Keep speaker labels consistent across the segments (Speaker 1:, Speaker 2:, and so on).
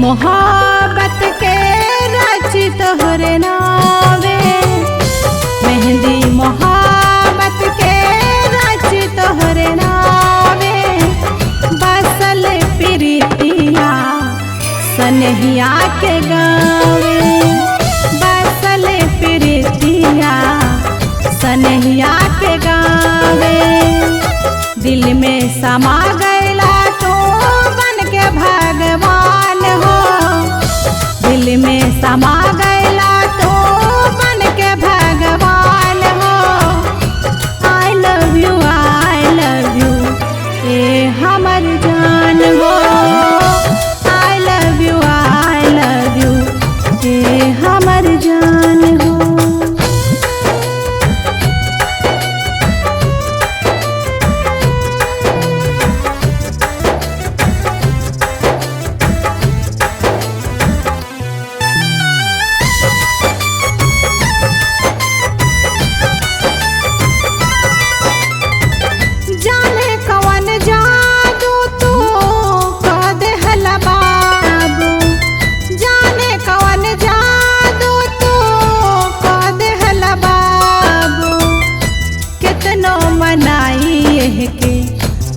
Speaker 1: मोहब्बत के रची तोहरे नावे, मेहंदी मोहब्बत के रची तोहरे नावे। बसल प्रीतिया सनहिया के गावे, बसल प्रीतिया सनहिया के गावे। दिल में समा गैला तो बन के भगवान हो, दिल में समा गैला तो बन के भगवान हो। आई लव यू ए हमर जान हो, आई लव यू ए हमर जान हो।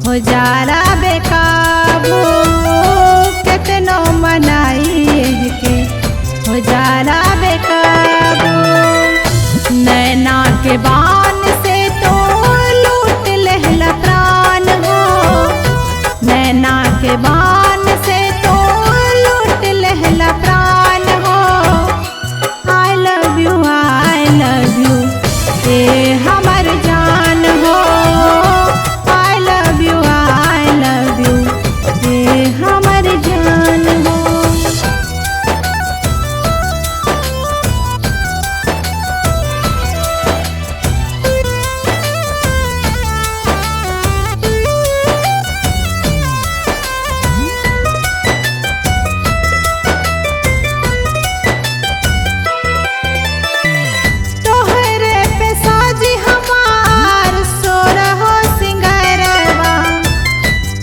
Speaker 1: हो जाला बेकाबू कितनो मनाई के, हो जाला बेकाबू। नैना के बान से तो लूट लेहला प्राण हो, नैना के बान से तो लूट लेहला प्राण हो। आई लव यू ए हमर जान हो, हमर जान हो। तोहरे पे साजी हमार सोरहो सिंगरवा,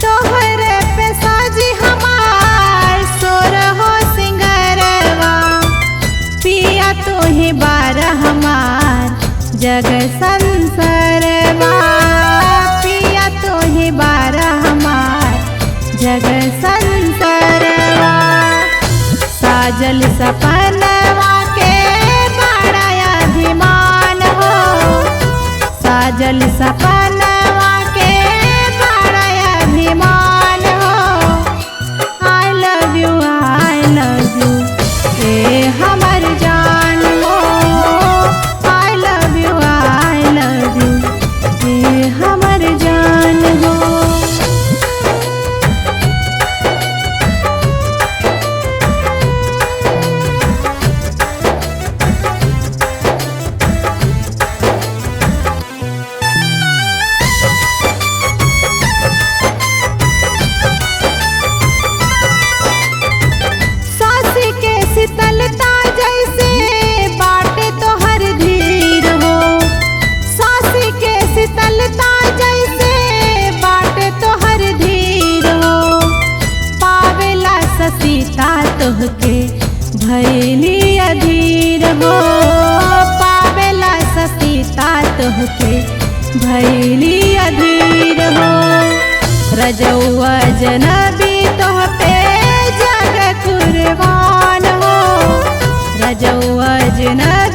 Speaker 1: तोहरे पे साजी हमार सोरहो सिंगरवा। पिया तोहे बार हमार जग संसारवा, पिया तोहे बार हमार जग संसारवा। साजल सपनवा के बड़ा अभिमान हो, साजल सपनवा के बड़ा अभिमान हो। आई लव यू ए हमर जान हो, आई लव यू ए हमर जान हो। शीतलता जैसे बाटे तो हर धीर हो, सासी के शीतलता जैसे बाटे तो हर धीर हो। पावेला ससीता तोहके भैली अधीर हो, पावेला ससीता तोहके भैली अधीर हो। रजौआ जनबी तोह पे जग कुर्बान हो, रजौआ जनबी